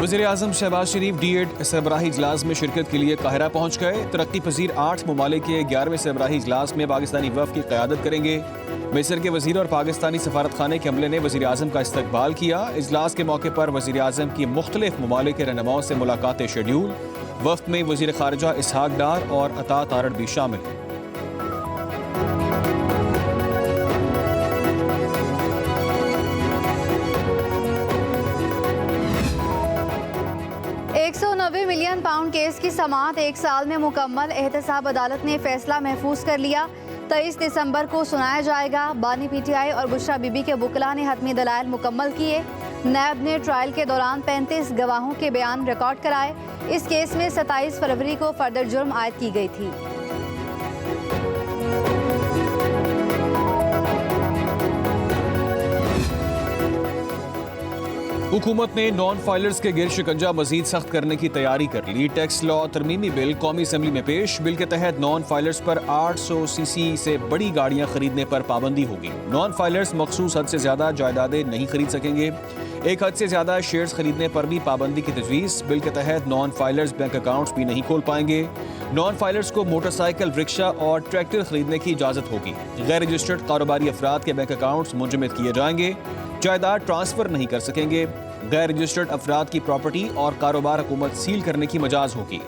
वज़ीर-ए-आज़म शहबाज शरीफ डी8 सरबराही इजलास में शिरकत के लिए काहिरा पहुँच गए। तरक्की पजीर 8 ममालिक के 11वें सरबराही इजलास में पाकिस्तानी वफ़द की क़यादत करेंगे। मिस्र के वज़ीर और पाकिस्तानी सफारत खाने के अमले ने वज़ीर-ए-आज़म का इस्तकबाल किया। इजलास के मौके पर वज़ीर-ए-आज़म की मुख्तलिफ ममालिक के रहनुमाओं से मुलाकातें शेड्यूल। वफ़द में वज़ीर ख़ारिजा इसहाक डार और अता तारड़ भी शामिल हैं। £190 मिलियन केस की समाअत 1 साल में मुकम्मल। एहतसाब अदालत ने फैसला महफूज कर लिया। 23 दिसंबर को सुनाया जाएगा। बानी PTI और बुशरा बीबी के वकला ने हतमी दलाइल मुकम्मल किए। नैब ने ट्रायल के दौरान 35 गवाहों के बयान रिकॉर्ड कराए। इस केस में 27 फरवरी को फर्दर जुर्म आयद की गई थी। हुकूमत ने नॉन फाइलर्स के गिर शिकंजा मजीद सख्त करने की तैयारी कर ली। टैक्स लॉ तरमीमी बिल कौमी असम्बली में पेश। बिल के तहत नॉन फाइलर्स पर 800 सीसी से बड़ी गाड़ियां खरीदने पर पाबंदी होगी। नॉन फाइलर्स मखसूस हद से ज्यादा जायदादें नहीं खरीद सकेंगे। एक हद से ज्यादा शेयर्स खरीदने पर भी पाबंदी की तजवीज़। बिल के तहत नॉन फाइलर्स बैंक अकाउंट्स भी नहीं खोल पाएंगे। नॉन फाइलर्स को मोटरसाइकिल, रिक्शा और ट्रैक्टर खरीदने की इजाजत होगी। गैर रजिस्टर्ड कारोबारी अफराद के बैंक अकाउंट्स मुंजमद किए जाएंगे। जायदाद ट्रांसफर नहीं कर सकेंगे। गैर रजिस्टर्ड अफराद की प्रॉपर्टी और कारोबार हुकूमत सील करने की मजाज होगी।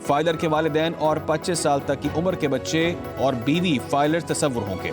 फाइलर के वालिदैन और 25 साल तक की उम्र के बच्चे और बीवी फाइलर तस्वुर होंगे।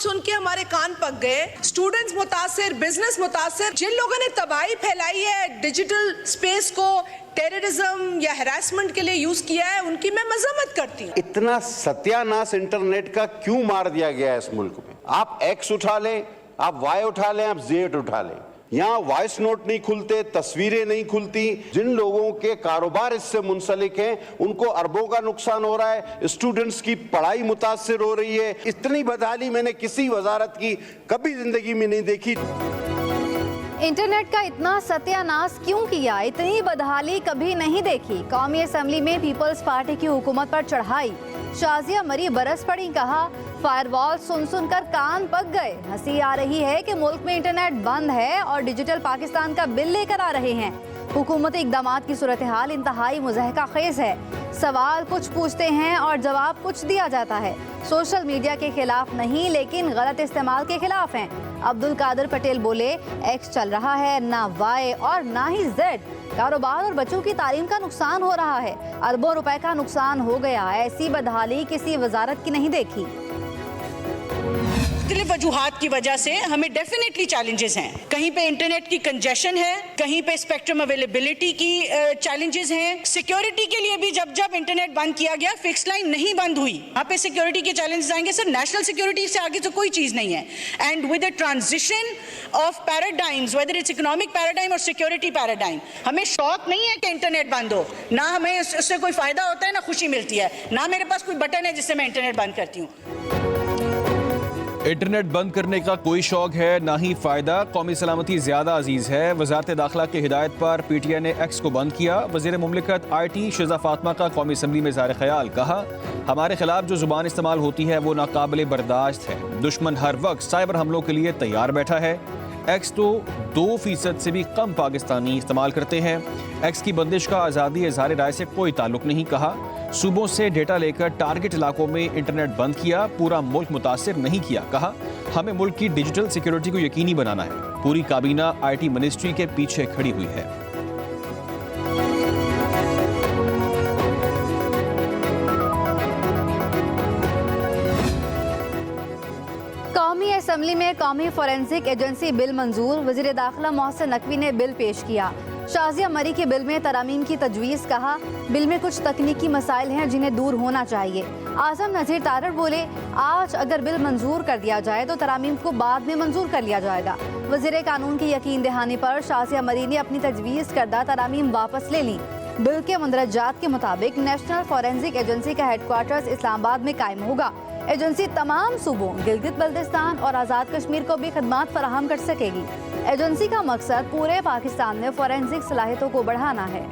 सुन के हमारे कान पक गए। स्टूडेंट्स मुतासिर, बिजनेस मुतासिर। जिन लोगों ने तबाही फैलाई है, डिजिटल स्पेस को टेररिज्म या हैरेसमेंट के लिए यूज किया है, उनकी मैं मजम्मत करती हूँ। इतना सत्यानाश इंटरनेट का क्यों मार दिया गया है इस मुल्क में? आप X उठा लें, आप Y उठा लें, आप Z उठा लें, यहाँ वॉइस नोट नहीं खुलते, तस्वीरें नहीं खुलती। जिन लोगों के कारोबार इससे मुंसलिक हैं उनको अरबों का नुकसान हो रहा है। स्टूडेंट्स की पढ़ाई मुतासिर हो रही है। इतनी बदहाली मैंने किसी वजारत की कभी जिंदगी में नहीं देखी। इंटरनेट का इतना सत्यानाश क्यों किया? इतनी बदहाली कभी नहीं देखी। कौमी असम्बली में पीपल्स पार्टी की हुकूमत पर चढ़ाई। शाजिया मरी बरस पड़ी। कहा फायरवॉल सुन सुनकर कान पक गए। हंसी आ रही है कि मुल्क में इंटरनेट बंद है और डिजिटल पाकिस्तान का बिल लेकर आ रहे हैं। हुकूमती इक़दामात की सूरत हाल इंतहाई मुज़हका खेज़ है। सवाल कुछ पूछते हैं और जवाब कुछ दिया जाता है। सोशल मीडिया के खिलाफ नहीं, लेकिन गलत इस्तेमाल के खिलाफ हैं। अब्दुल कादिर पटेल बोले X चल रहा है, ना Y और ना ही Z। कारोबार और बच्चों की तालीम का नुकसान हो रहा है। अरबों रुपए का नुकसान हो गया। ऐसी बदहाली किसी वजारत की नहीं देखी। मुख्तलिफ वजूहात की वजह से हमें डेफिनेटली चैलेंजेस हैं। कहीं पे इंटरनेट की कंजेशन है, कहीं पे स्पेक्ट्रम अवेलेबिलिटी की चैलेंजेस हैं। सिक्योरिटी के लिए भी जब जब इंटरनेट बंद किया गया, फिक्स लाइन नहीं बंद हुई, वहाँ पे सिक्योरिटी के चैलेंजेस आएंगे। सर, नेशनल सिक्योरिटी से आगे तो कोई चीज़ नहीं है। And with the transition of paradigms, whether it's economic paradigm और सिक्योरिटी पैराडाइम, हमें शौक नहीं है कि इंटरनेट बंद हो। ना हमें उससे कोई फ़ायदा होता है, ना खुशी मिलती है। ना मेरे पास कोई बटन है जिससे मैं इंटरनेट बंद करती हूँ। इंटरनेट बंद करने का कोई शौक है, ना ही फायदा। कौमी सलामती ज्यादा अजीज है। वजारत दाखिला की हिदायत पर PTI ने X को बंद किया। वज़ीर मुमलिकत IT शिजा फातिमा का कौमी असम्बली में ज़ाहिर ख्याल। कहा हमारे खिलाफ जो जुबान इस्तेमाल होती है वो नाकाबिले बर्दाश्त है। दुश्मन हर वक्त साइबर हमलों के लिए तैयार बैठा है। X तो 2% से भी कम पाकिस्तानी इस्तेमाल करते हैं। X की बंदिश का आज़ादी इज़हार राय से कोई ताल्लुक नहीं। कहा सूबों से डेटा लेकर टारगेट इलाकों में इंटरनेट बंद किया, पूरा मुल्क मुतासिर नहीं किया। कहा हमें मुल्क की डिजिटल सिक्योरिटी को यकीनी बनाना है। पूरी काबीना IT मिनिस्ट्री के पीछे खड़ी हुई है। कौमी असम्बली में कौमी फोरेंसिक एजेंसी बिल मंजूर। वज़ीर दाखिला मोहसिन नकवी ने बिल पेश किया। शाजिया मरी के बिल में तरमीम की तजवीज़। कहा बिल में कुछ तकनीकी मसाइल हैं जिन्हें दूर होना चाहिए। आज़म नज़ीर तारड़ बोले आज अगर बिल मंजूर कर दिया जाए तो तरमीम को बाद में मंजूर कर लिया जाएगा। वज़ीर कानून की यकीन दहानी पर शाजिया मरी ने अपनी तजवीज़ करदा तरमीम वापस ले ली। बिल के मुंदरजात के मुताबिक नेशनल फोरेंसिक एजेंसी का हेडक्वार्टर्स इस्लामाबाद में कायम होगा। एजेंसी तमाम सूबों गिलगित बल्तिस्तान और आज़ाद कश्मीर को भी खदमात फराहम कर सकेगी। एजेंसी का मकसद पूरे पाकिस्तान में फोरेंसिक सलाहियतों को बढ़ाना है।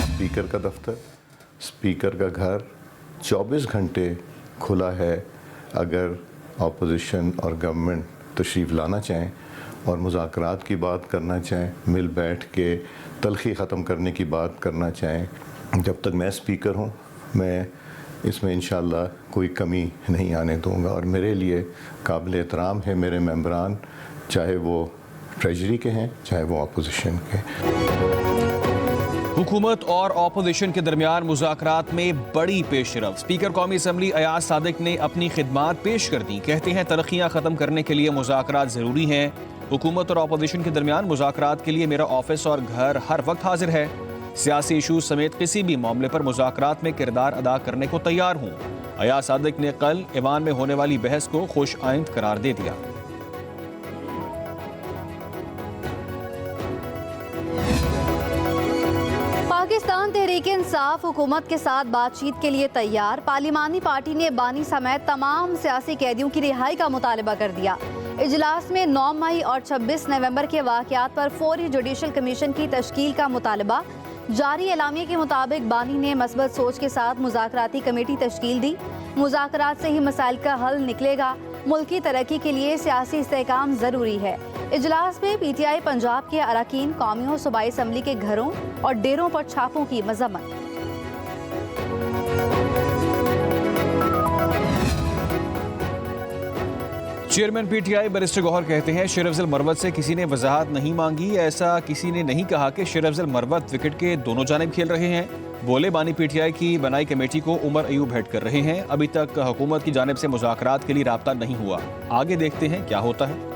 स्पीकर का दफ्तर, स्पीकर का घर 24 घंटे खुला है। अगर अपोजिशन और गवर्नमेंट तशरीफ़ लाना चाहें और मुज़ाकरात की बात करना चाहें, मिल बैठ के तलख़ी ख़त्म करने की बात करना चाहें, जब तक मैं स्पीकर हूँ मैं इसमें इंशाअल्लाह कोई कमी नहीं आने दूँगा। और मेरे लिए काबिल एहतराम है मेरे मेंबरान, चाहे वो ट्रेजरी के हैं चाहे वो अपोजिशन के। हुकूमत और अपोजिशन के दरमियान मुज़ाकरात में बड़ी पेशरफ। स्पीकर कौमी असम्बली अयाज सादिक ने अपनी खिदमात पेश कर दी। कहते हैं तरक्कियाँ ख़त्म करने के लिए मुज़ाकरात ज़रूरी हैं। हुकूमत और अपोजिशन के दरमियान मुज़ाकरात के लिए मेरा ऑफिस और घर हर वक्त हाजिर है। सियासी इशूज समेत किसी भी मामले पर मुज़ाकरात में किरदार अदा करने को तैयार हूँ। अयाज सादिक ने कल ईवान में होने वाली बहस को खुश आइंद करार दे दिया। पाकिस्तान तहरीक इंसाफ हुकूमत के साथ बातचीत के लिए तैयार। पार्लिमानी पार्टी ने बानी समेत तमाम सियासी कैदियों की रिहाई का मुतालबा कर दिया। इजलास में 9 मई और 26 नवंबर के वाक़यात पर फौरी जुडिशल कमीशन की तश्कील का मुतालबा। जारी एलामिया के मुताबिक बानी ने मस्बत सोच के साथ मुज़ाकराती कमेटी तश्कील दी। मुज़ाकरात से ही मसाइल का हल निकलेगा। मुल्की तरक्की के लिए सियासी इस्तेहकाम ज़रूरी है। इजलास में PTI पंजाब के अरकान कौमी और सूबाई असम्बली के घरों और डेरों पर छापों की मजम्मत। चेयरमैन PTI बैरिस्टर गौहर कहते हैं शेर अफजल मरवत से किसी ने वजाहत नहीं मांगी। ऐसा किसी ने नहीं कहा कि शेर अफजल मरवत विकेट के दोनों जानिब खेल रहे हैं। बोले बानी PTI की बनाई कमेटी को उमर अयूब हेड कर रहे हैं। अभी तक हुकूमत की जानिब से मुज़ाकरात के लिए राब्ता नहीं हुआ। आगे देखते हैं क्या होता है।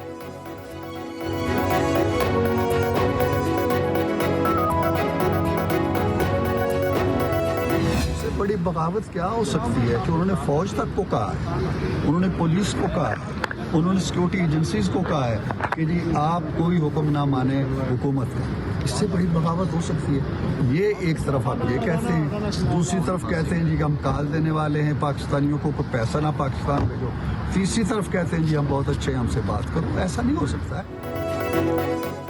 बड़ी बगावत क्या हो सकती है कि उन्होंने फौज तक को कहा है, उन्होंने पुलिस को कहा है, उन्होंने सिक्योरिटी एजेंसीज को कहा है कि जी आप कोई हुक्म ना माने हुकूमत का। इससे बड़ी बगावत हो सकती है। ये एक तरफ आप ये कहते हैं, दूसरी तरफ कहते हैं जी हम काल देने वाले हैं पाकिस्तानियों को, कोई पैसा ना पाकिस्तान भेजो। तीसरी तरफ कहते हैं जी हम बहुत अच्छे हैं, हमसे बात करो। ऐसा नहीं हो सकता है।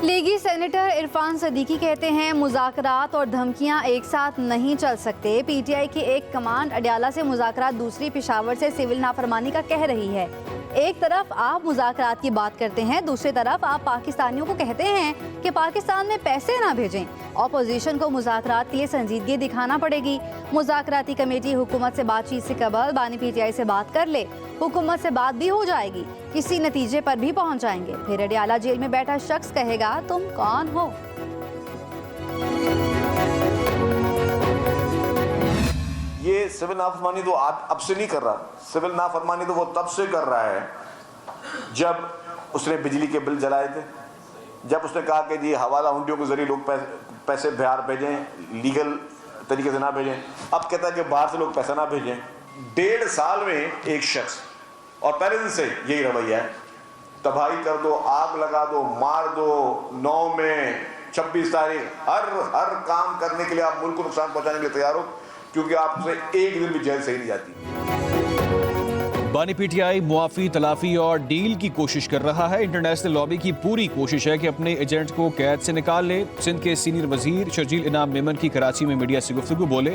लीगी सेनेटर इरफान सदीकी कहते हैं मुज़ाकरात और धमकियां एक साथ नहीं चल सकते। PTI की एक कमांड अडयाला से मुज़ाकरात, दूसरी पेशावर से सिविल नाफरमानी का कह रही है। एक तरफ आप मुज़ाकरात की बात करते हैं, दूसरी तरफ आप पाकिस्तानियों को कहते हैं कि पाकिस्तान में पैसे ना भेजें। अपोजिशन को मुज़ाकरात के लिए संजीदगी दिखाना पड़ेगी। मुज़ाकराती कमेटी हुकूमत से बातचीत से कबल बानी PTI से बात कर ले, हुकूमत से बात भी हो जाएगी, किसी नतीजे पर भी पहुंच जाएंगे। फिर अडयाला जेल में बैठा शख्स कहेगा तुम कौन हो। ये सिविल नाफरमानी तो अब से नहीं कर रहा। सिविल नाफरमानी तो वो तब से कर रहा है जब उसने बिजली के बिल जलाए थे, जब उसने कहा कि जी हवाला हुंडियों के जरिए लोग पैसे बाहर भेजें, लीगल तरीके से ना भेजें। अब कहता है कि बाहर से लोग पैसा ना भेजें। 1.5 साल में एक शख्स, और पहले दिन से यही रवैया है, तबाही कर दो, आग लगा दो, मार दो। 9 में 26 तारीख हर काम करने के लिए आप मुल्क को नुकसान पहुंचाने के लिए तैयार हो, क्योंकि आपसे एक दिन भी जेल सही नहीं जाती। बानी PTI मुआफी, तलाफी और डील की कोशिश कर रहा है। इंटरनेशनल लॉबी की पूरी कोशिश है कि अपने एजेंट को कैद से निकाल ले। सिंध के सीनियर वजीर शर्जील इनाम मेमन की कराची में मीडिया से गुफ्तगू। बोले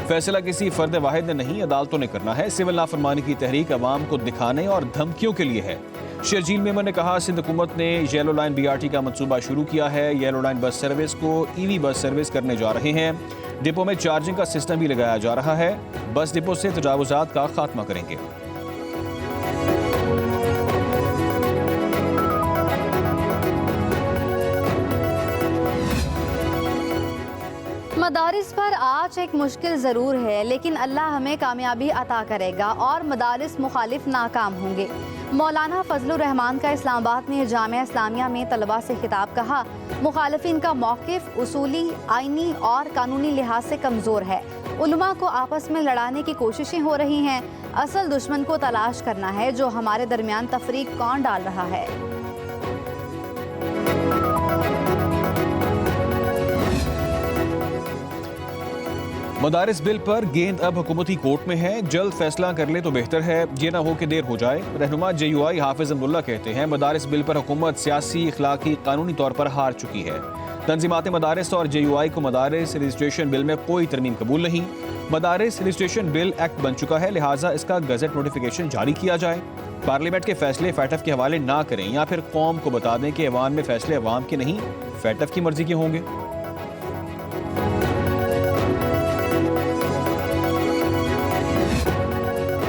फैसला किसी फर्द वाहिद ने नहीं, अदालतों ने करना है। सिविल नाफरमानी की तहरीक अवाम को दिखाने और धमकियों के लिए है। शर्जील मेमन ने कहा सिंध हुकूमत ने येलो लाइन BRT का मंसूबा शुरू किया है। येलो लाइन बस सर्विस को EV बस सर्विस करने जा रहे हैं। डिपो में चार्जिंग का सिस्टम भी लगाया जा रहा है। बस डिपो से तजावुजात का खात्मा करेंगे। मदारिस पर आज एक मुश्किल ज़रूर है, लेकिन अल्लाह हमें कामयाबी अता करेगा और मदारिस मुखालिफ नाकाम होंगे। मौलाना फजलुर रहमान का इस्लामाबाद में जामिया इस्लामिया में तलबा से खिताब। कहा मुखालिफिन का मौक़िफ़ उसूली, आइनी और कानूनी लिहाज से कमज़ोर है। उलमा को आपस में लड़ाने की कोशिशें हो रही हैं। असल दुश्मन को तलाश करना है। जो हमारे दरमियान तफरीक कौन डाल रहा है। मदारिस बिल पर गेंद अब हुकूमती कोर्ट में है, जल्द फैसला कर ले तो बेहतर है, ये ना हो कि देर हो जाए। रहनुमा JUI हाफिज अब्दुल्ला कहते हैं मदारिस बिल पर हुकूमत सियासी, इखलाकी, कानूनी तौर पर हार चुकी है। तंजीमात मदारिस और JUI को मदारिस रजिस्ट्रेशन बिल में कोई तरमीम कबूल नहीं। मदारिस रजिस्ट्रेशन बिल एक्ट बन चुका है, लिहाजा इसका गजट नोटिफिकेशन जारी किया जाए। पार्लियामेंट के फैसले फैटफ के हवाले ना करें या फिर कौम को बता दें कि ऐवान में फैसले अवाम के नहीं, फैटफ की मर्जी के होंगे।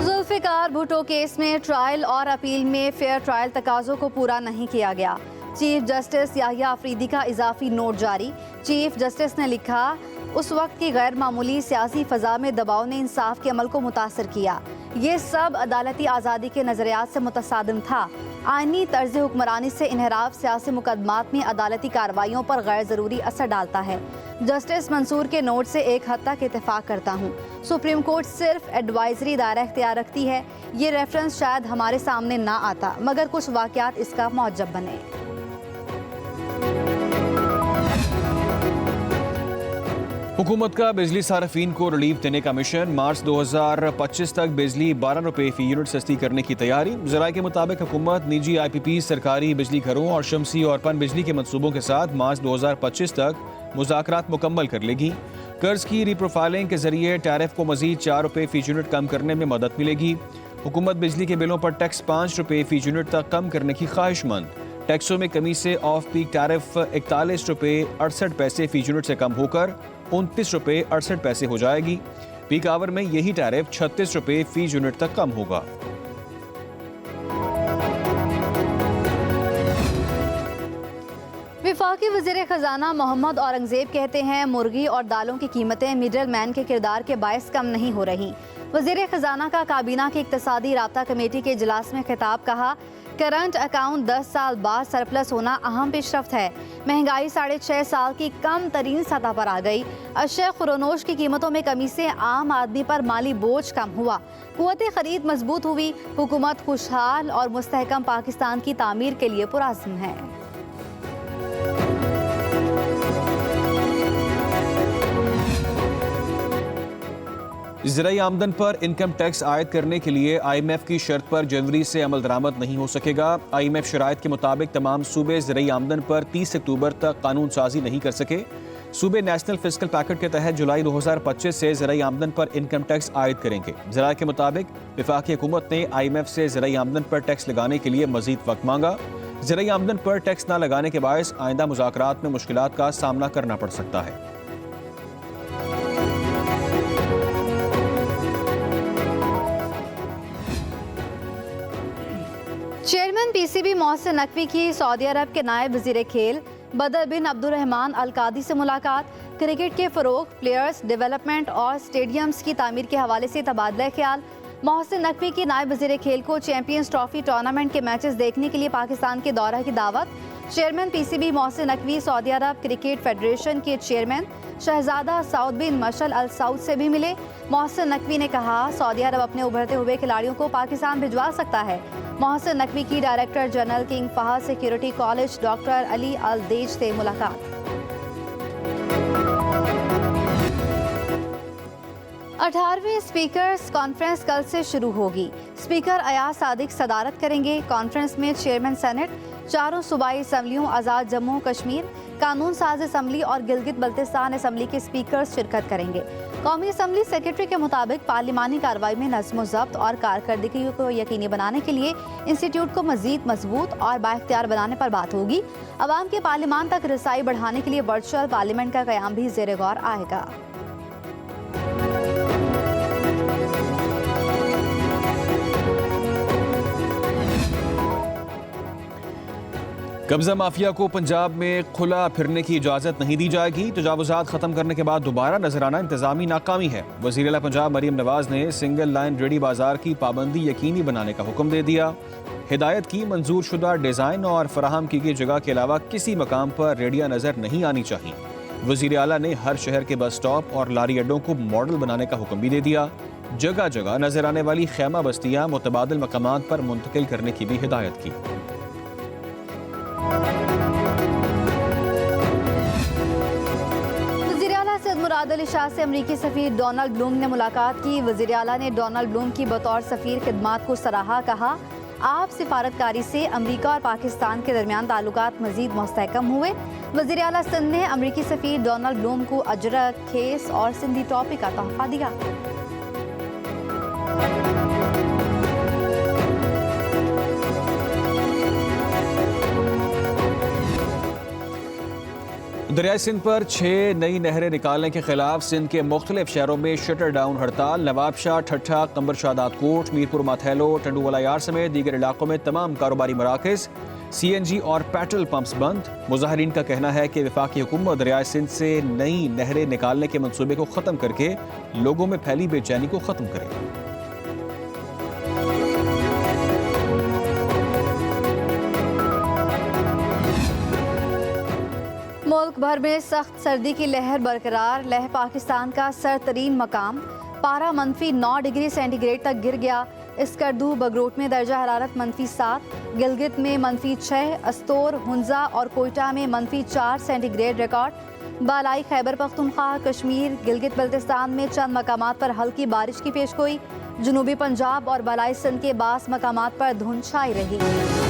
जुल्फिकार भुट्टो केस में ट्रायल और अपील में फेयर ट्रायल तकाजों को पूरा नहीं किया गया। चीफ जस्टिस याहिया अफरीदी का इजाफी नोट जारी। चीफ जस्टिस ने लिखा, उस वक्त की गैर मामूली सियासी फजा में दबाव ने इंसाफ के अमल को मुतासर किया। ये सब अदालती आज़ादी के नज़रियात से मुतसादिम था। आईनी तर्ज हुक्मरानी से इनहराफ सियासी मुकदमात में अदालती कार्रवाइयों पर गैर ज़रूरी असर डालता है। जस्टिस मंसूर के नोट से एक हद तक इत्तेफाक करता हूँ। सुप्रीम कोर्ट सिर्फ एडवाइजरी दायरा इख्तियार रखती है। ये रेफरेंस शायद हमारे सामने ना आता, मगर कुछ वाक़यात इसका मौजब बने। हुकूमत का बिजली सार्फिन को रिलीफ देने का मिशन। मार्च 2025 तक बिजली 12 रुपए फी यूनिट सस्ती करने की तैयारी। ज़राए के मुताबिक हुकूमत निजी IPP, सरकारी बिजली घरों और शमसी और पन बिजली के मंसूबों के साथ मार्च 2025 तक मुज़ाकरात मुकम्मल कर लेगी। कर्ज की रीप्रोफाइलिंग के जरिए टैरिफ को मजीद 4 रुपए फी यूनिट कम करने में मदद मिलेगी। हुकूमत बिजली के बिलों पर टैक्स 5 रुपए फी यूनिट तक कम करने की ख्वाहिशमंद। टैक्सों में कमी से ऑफ पीक टैरिफ 41 रुपए 68 पैसे फी यूनिट से कम होकर 29 रुपए 68 पैसे हो जाएगी। पीक आवर में यही टैरिफ 36 रुपए फी यूनिट तक कम होगा। वफाकी वज़ीर ख़जाना मोहम्मद औरंगज़ेब कहते हैं मुर्गी और दालों की कीमतें मिडल मैन के किरदार के बायस कम नहीं हो रही। वज़ीर ख़जाना का काबीना की इक़्तिसादी राब्ता कमेटी के इजलास में खिताब, कहा करंट अकाउंट 10 साल बाद सरप्लस होना अहम पेशरफ्त है। महंगाई 6.5 साल की कम तरीन सतह पर आ गई। अशय खुरोनोश की कीमतों में कमी से आम आदमी पर माली बोझ कम हुआ। कुव्वत खरीद मजबूत हुई। हुकूमत खुशहाल और मुस्तहकम पाकिस्तान की तामीर के लिए पुरअज़्म है। ज़राई आमदन पर इनकम टैक्स आयद करने के लिए IMF की शर्त पर जनवरी से अमल दरामद नहीं हो सकेगा। IMF शराइत के मुताबिक तमाम सूबे ज़राई आमदन पर 30 अक्टूबर तक कानून साजी नहीं कर सके। सूबे नेशनल फिस्कल पैकेट के तहत जुलाई 2025 से ज़राई आमदन पर इनकम टैक्स आयद करेंगे। ज़राए के मुताबिक वफाकी हुकूमत ने IMF से ज़राई आमदन पर टैक्स लगाने के लिए मजीद वक्त मांगा। ज़राई आमदन पर टैक्स न लगाने के बायस आइंदा मुज़ाकरात में मुश्किलात का सामना करना पड़ सकता है। चेयरमैन PCB मोहसिन नकवी की सऊदी अरब के नायब वज़ीर खेल बदर बिन अब्दुर्रहमान अल कादी से मुलाकात। क्रिकेट के फ़रोग़, प्लेयर्स डेवलपमेंट और स्टेडियम्स की तामीर के हवाले से तबादला ख्याल। मोहसिन नकवी की नायब वज़ीर खेल को चैंपियंस ट्रॉफी टूर्नामेंट के मैचेस देखने के लिए पाकिस्तान के दौरा की दावत। Chairman PCB Mohsin Naqvi Saudi Arab cricket federation के चेयरमैन शहजादा Saud bin Mashal al Saud से भी मिले। मोहसिन नकवी ने कहा सऊदी अरब अपने उभरते हुए खिलाड़ियों को पाकिस्तान भिजवा सकता है। मोहसिन नकवी की director general King Fahd security college doctor Ali al देज से मुलाकात। 18वीं स्पीकर्स कॉन्फ्रेंस कल से शुरू होगी। स्पीकर अयाज सादिक सदारत करेंगे। कॉन्फ्रेंस में चेयरमैन सेनेट, चारों सूबाई असम्बलियों, आज़ाद जम्मू कश्मीर, कानून साज असम्बली और गिलगित बल्तिस्तान असम्बली के स्पीकर्स शिरकत करेंगे। कौमी असम्बली सेक्रेटरी के मुताबिक पार्लिमानी कार्रवाई में नज़्म ज़ब्त और कारकर्दगी को यकीनी बनाने के लिए इंस्टीट्यूट को मज़ीद मजबूत और बाइख्तियार बनाने पर बात होगी। अवाम के पार्लिमान तक रसाई बढ़ाने के लिए वर्चुअल पार्लियामेंट का क़याम भी ज़ेर गौर आएगा। कब्जा माफिया को पंजाब में खुला फिरने की इजाज़त नहीं दी जाएगी। तजावुज़ात ख़त्म करने के बाद दोबारा नजर आना इंतजामी नाकामी है। वज़ीर आला पंजाब मरीम नवाज ने सिंगल लाइन रेडी बाजार की पाबंदी यकीनी बनाने का हुक्म दे दिया। हिदायत की मंजूर शुदा डिज़ाइन और फराहम की गई जगह के अलावा किसी मकाम पर रेडिया नज़र नहीं आनी चाहिए। वज़ीर आला ने हर शहर के बस स्टॉप और लारी अड्डों को मॉडल बनाने का हुक्म भी दे दिया। जगह जगह नजर आने वाली खैमा बस्तियाँ मुतबादिल मकामात पर मुंतकिल करने की भी हिदायत की। सैयद मुराद अली शाह से अमरीकी सफ़ीर डोनाल्ड ब्लूम ने मुलाकात की। वज़ीर आला ने डोनाल्ड ब्लूम की बतौर सफ़ीर खिदमात को सराहा। कहा, आप सिफारतकारी से अमरीका और पाकिस्तान के दरमियान ताल्लुकात मज़ीद मुस्तहकम हुए। वज़ीर आला सिंध ने अमरीकी सफ़ीर डोनाल्ड ब्लूम को अजरक, खेस और सिंधी टॉपी का तोहफा दिया। दरियाई सिंध पर 6 नई नहरें निकालने के खिलाफ सिंध के मुख्तलिफ शहरों में शटर डाउन हड़ताल। नवाबशाह, ठट्ठा, कंबर शादात कोट, मीरपुर माथैलो, टंडूवाला यार समेत दीगर इलाकों में तमाम कारोबारी मराकज़, CNG और पेट्रोल पंप्स बंद। मुजाहिरीन का कहना है कि वफाकी हुकूमत दरियाई सिंध से नई नहरें निकालने के मंसूबे को ख़त्म करके लोगों में फैली बेचैनी को ख़त्म करे। मुल्क भर में सख्त सर्दी की लहर बरकरार। लेह पाकिस्तान का सरतरीन मकाम। पारा -9 डिग्री सेंटीग्रेड तक गिर गया। स्कर्दू, बगरोट में दर्जा हरारत -7, गिलगित में -6, अस्तोर, हुंजा और कोयटा में -4 सेंटीग्रेड रिकॉर्ड। बालाई खैबर पख्तूनख्वा, कश्मीर, गिलगित बल्तिस्तान में चंद मकामात पर हल्की बारिश की पेशगोई। जनूबी पंजाब और बालाई सिंध के बास मकामात पर धुंध छाई रही।